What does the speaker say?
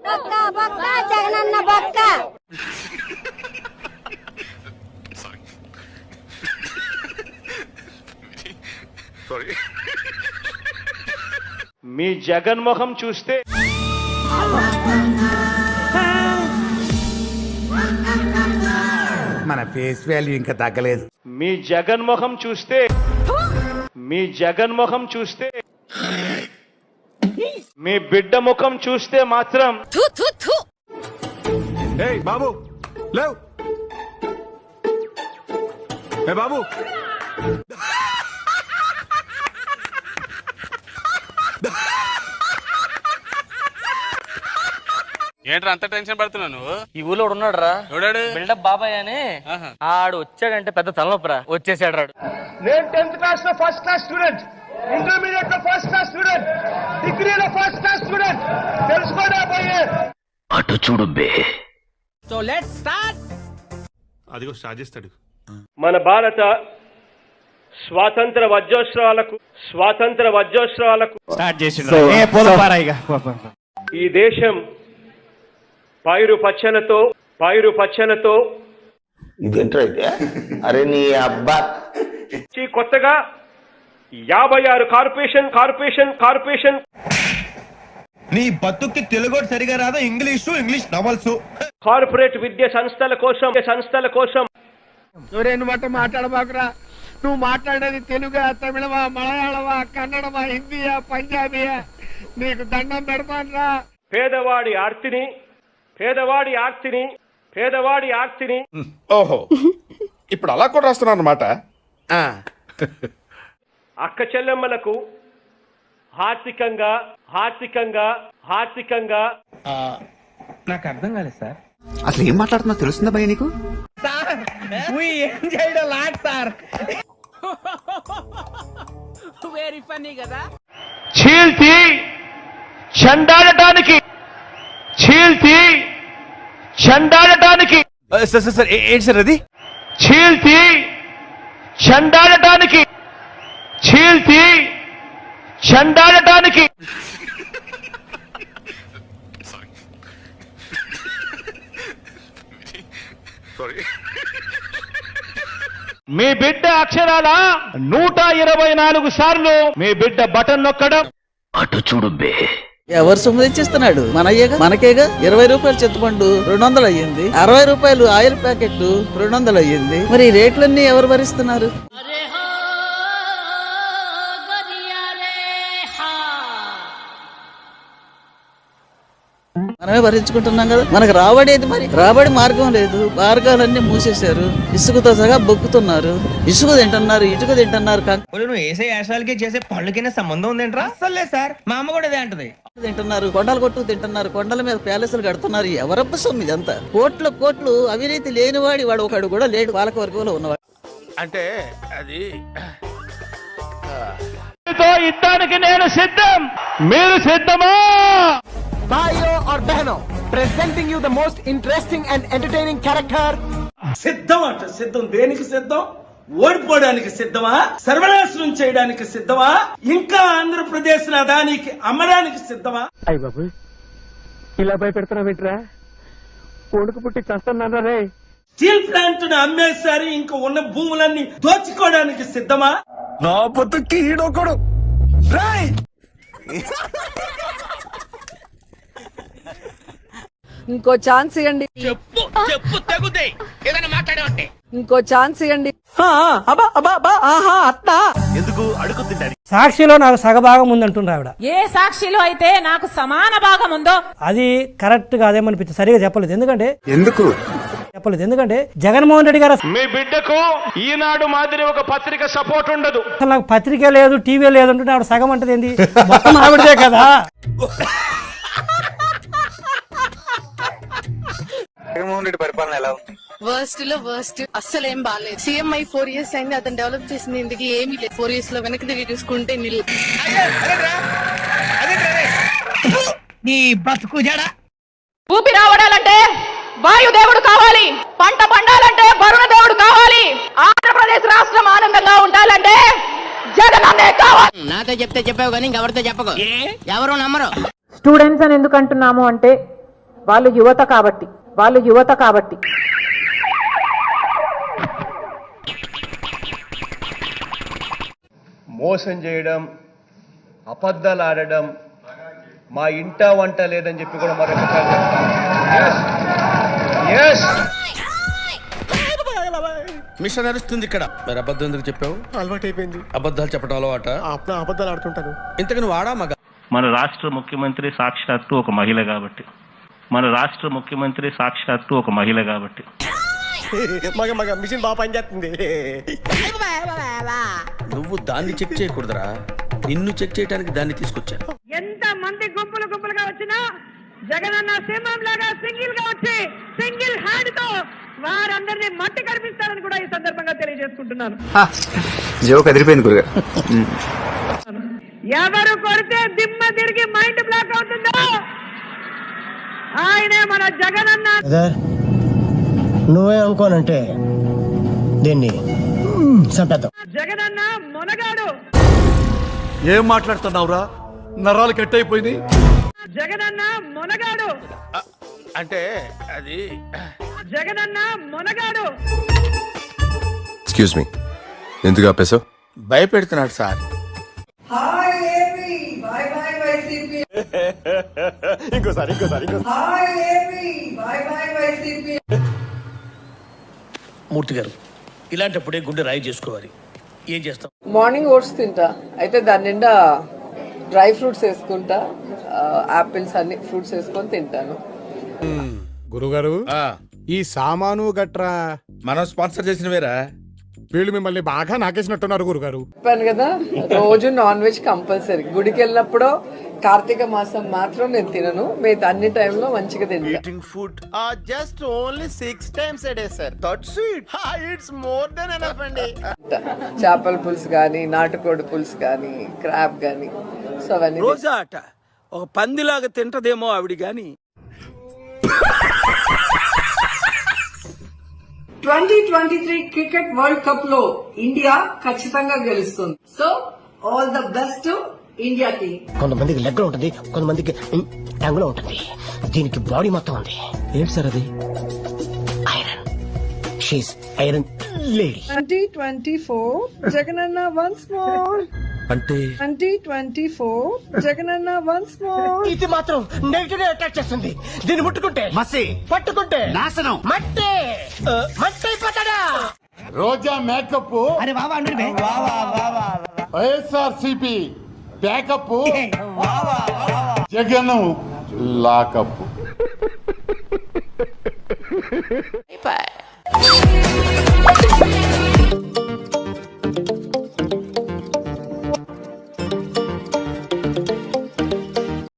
బక్క బక్క జగనన్న బక్క. మీ జగన్మోహం చూస్తే మన ఫేస్ వాల్యూ ఇంకా తగ్గలేదు. మీ జగన్మోహం చూస్తే మీ బిడ్డ ముఖం చూస్తే మాత్రం ఏయ్ బాబు లేవ్, ఏ బాబు ఏంట్రా అంత టెన్షన్ పడుతున్నావు నువ్వు? ఈ ఊళ్ళో ఉన్నాడు రా, ఎవడాడు? బిల్డప్ బాబాయ్ అని. ఆడు వచ్చాడంటే పెద్ద తలనొప్పరా, వచ్చేసాడు రాడు. నేను 10th క్లాస్ లో ఫస్ట్ క్లాస్ స్టూడెంట్, ఇంటర్మీడియట్ లో ఫస్ట్ క్లాస్ స్టూడెంట్, డిగ్రీలో ఫస్ట్ క్లాస్ స్టూడెంట్. తెలుసుకోడా పోయే అటు చూడు బే. So let's start. అదిగో స్టార్ట్ చేస్తాడు. మన భారత స్వాతంత్ర వజ్రోత్సవాలకు స్టార్ట్ చేసి ఈ దేశం పైరు పచ్చలతో ఇదేంట్రా అయితే? అరే నీ అబ్బా, కొత్తగా 56 కార్పొరేషన్ నీ బతుక్కి తెలుగు సరిగా రాదా? English novels. కార్పొరేట్ విద్యా సంస్థల కోసం మాట మాట్లాడబాకురా. నువ్వు మాట్లాడేది తెలుగా, తమిళమా, మలయాళమా, కన్నడమా, హిందీయా, పంజాబీయా? నీకు దండం పెడతాన్రా. పేదవాడి ఆర్తిని ఓహో, ఇప్పుడు అలా కూడా రాస్తున్నాను అనమాట. అక్క చెల్లెమ్మలకు ఆర్థికంగా నాకు అర్థం కాలేదు సార్. అసలు ఏం మాట్లాడుతున్నా తెలుస్తుందా భయ నీకు? ఏం చేయడం లాట్ సార్. వెరీ ఫన్నీ కదా. చీల్తి చండాడటానికి సార్ ఏంటి సార్ అది? చీల్తి చండాడటానికి మీ బిడ్డ అక్షరాల 124 సార్లు మీ బిడ్డ బటన్ నొక్కడం. అటు చూడు బే. ఎవరు సొమ్ము తెచ్చిస్తున్నాడు? మనకేగా 20 రూపాయలు చింతపండు 200 అయ్యింది, 60 రూపాయలు ఆయిల్ ప్యాకెట్ 200 అయ్యింది. మరి ఈ రేట్లన్నీ ఎవరు భరిస్తున్నారు? మనమే భరించుకుంటున్నాం కదా. మనకు రాబడేది, మరి రాబడి మార్గం లేదు. మార్గాలన్నీ మూసేశారు. ఇసుకతో సగా బొక్కుతున్నారు. ఇసుక తింటున్నారు, ఇటుక తింటున్నారు. నువ్వు వేసే యాశాలకి చేసే పళ్ళకైనా సంబంధం ఉందేంట్రా? అసలే సార్, మా అమ్మ కూడా అదే అంటది. తింటున్నారు, కొండలు కొట్టు తింటున్నారు, కొండల మీద ప్యాలెస్లు కడుతున్నారు. ఎవరబ్బ సొమ్ము ఇదంతా? కోట్లు అవినీతి లేనివాడి వాడు ఒకడు కూడా లేడు. పాలకవర్గంలో ఉన్నవాడు అంటే అది యుద్ధానికి నేను సిద్ధం, మీరు సిద్ధమా? భాయియో ఆర్ బహనో, presenting you the most interesting and entertaining character. సిద్ధం దేనికి సిద్ధం? ఓడిపోవడానికి సిద్ధమా? సర్వనాశనం చేయడానికి సిద్ధమా? ఇంకా ఆంధ్రప్రదేశ్ అదానికి అమ్మడానికి సిద్ధమా? అయ్య బాబు, ఇలా భయపెడుతున్నా వింటరా? కొడుకు పుట్టి చస్తున్నారే. స్టీల్ ప్లాంట్ ను అమ్మేశారు, ఇంకా ఉన్న భూములన్నీ దోచుకోవడానికి సిద్ధమా? నా బతుక్కి ఈడొకడు. ఇంకో ఛాన్స్ ఇవ్వండి, చెప్పు తగుదే ఏదైనా మాట్లాడేవంటే. ఇంకో ఛాన్స్ ఇవ్వండి. ఎందుకు అడుగు తింటారు? సాక్షిలో నాకు సగభాగం ఉందంటున్నారు ఆవిడ. ఏ సాక్షిలో అయితే నాకు సమాన భాగం ఉందో అది కరెక్ట్ గా అదేమనిపించింది. సరిగా చెప్పలేదు. ఎందుకంటే జగన్మోహన్ రెడ్డి గారు మీ బిడ్డకు ఈనాడు మాదిరి ఒక పత్రిక సపోర్ట్ ఉండదు. అసలు నాకు పత్రిక లేదు, టీవీ లేదు అంటుంటే ఆవిడ సగం అంటది ఏంది? మొత్తం ఆవిడదే కదా. జగన్మోహన్ రెడ్డి పరిపాలన ఎలా ఉంది? వర్స్ట్ అస్సలు ఏం బాగాలేదు. సీఎంఐ 4 years అయింది, అతను డెవలప్ చేసింది ఇందుకు ఏమీ లేదు. 4 years లో వెనక్కి తిరిగి చూసుకుంటే నీ బతుకు జడ. ఊపి రావడాలంటే వాయుదేవుడు కావాలి, పంట పండాలంటే వరుణ దేవుడు కావాలి, ఆంధ్రప్రదేశ్ రాష్ట్రం ఆనందంగా ఉండాలంటే జగనన్నే కావాలి. నాతో చెప్తే చెప్పావు కానీ ఇంకెవరితో చెప్పకు, ఎవరు నమ్మరు. స్టూడెంట్స్ అని ఎందుకు అంటున్నాము అంటే వాళ్ళు యువత కాబట్టి మోసం చేయడం, అబద్ధాలు ఆడడం, మా ఇంట వంట లేదని చెప్పి కూడా మరొకసారి చెప్తాను. Yes. మిషన్ నడుస్తుంది ఇక్కడ. మరి అబద్ధం ఎందుకు చెప్పావు? అలవాటు అయిపోయింది. అబద్ధాలు చెప్పడం అలవాట? అబద్ధాలు ఆడుతుంటాను. ఇంతకు నువ్వు ఆడా మగ? మన రాష్ట్ర ముఖ్యమంత్రి సాక్షాత్తు ఒక మహిళ కాబట్టి మగ మిషన్ బాగా పనిచేస్తుంది. నువ్వు దాన్ని చెక్ చేయకూడదురా, నిన్ను చెక్ చేయడానికి దాన్ని తీసుకొచ్చా. ఎంత మంది గుంపులుగా వచ్చినా జగనన్న సింహం లాగా సింగిల్ గా వచ్చి సింగిల్ హ్యాండ్ తో వారందరినీ మట్టి కనిపిస్తారని కూడా ఈ సందర్భంగా తెలియజేసుకుంటున్నాను. జోక్ అదిరిపోయింది గురుగా. ఎవరు కొడితే దిమ్మ తిరిగి మైండ్ బ్లాక్ అవుతుందో ఆయనే మన జగనన్న. నువ్వే అనుకోనంటే దీన్ని చంపేద్దాం. జగనన్న మొనగాడు. ఏం మాట్లాడుతున్నావురా? నరాలు కట్ అయిపోయింది. జగనన్న మొనగాడు. అంటే అది జగనన్న మొనగాడు. ఎక్స్క్యూజ్ మీ, ఎందుకు ఆపేసావు? భయపెడుతున్నాడు సార్. ఇంకోసారి మూర్తి గారు, ఇలాంటప్పుడే గుండె రాయి చేసుకోవాలి. ఏం చేస్తాం? మార్నింగ్ ఓట్స్ తింటా, అయితే దాని నిండా డ్రై ఫ్రూట్స్ వేసుకుంటా, ఆపిల్స్ అన్ని ఫ్రూట్స్ వేసుకొని తింటాను. గురుగారు, ఈ సామాను గట్రా మనం స్పాన్సర్ చేసినవేరా? వీళ్ళు మిమ్మల్ని బాగా నాకేసినట్టున్నారు గురుగారు. చెప్పాను కదా, రోజు నాన్ వెజ్ కంపల్సరీ. గుడికి వెళ్ళినప్పుడు కార్తీక మాసం మాత్రం నేను తినను, మిగతా అన్ని టైంలో మంచిగా తింటా. Food just only 6 times a day, sir. That's it. It's more than enough, అండి. చేపల పులుసు కానీ, నాటుకోడి పులుసు కానీ, క్రాబ్ కానీ, సో అవన్నీ రోజా అట ఒక పందిలాగా తింటదేమో ఆవిడ గాని. 2023 క్రికెట్ వరల్డ్ కప్ లో ఇండియా ఖచ్చితంగా గెలుస్తుంది. So all the best India team. కొంతమందికి లెగ్ ఉంటుంది, కొంతమందికి ట్యాంగులో ఉంటుంది. దీనికి బాడీ మొత్తం ఉంది. ఏంటి సార్ అది? Iron. She's iron lady. 2024 Jagananna once more. అంటే 2024 జగనన్న వన్స్ మోర్. ఇది మాత్రం నెగిటివ్ అటాక్ చేస్తుంది. దీన్ని ముట్టుకుంటే మసి, పట్టుకుంటే నాశనం. మట్టి అయిపోతాడా? Roja makeup, YSRCP backup, Jagan lockup.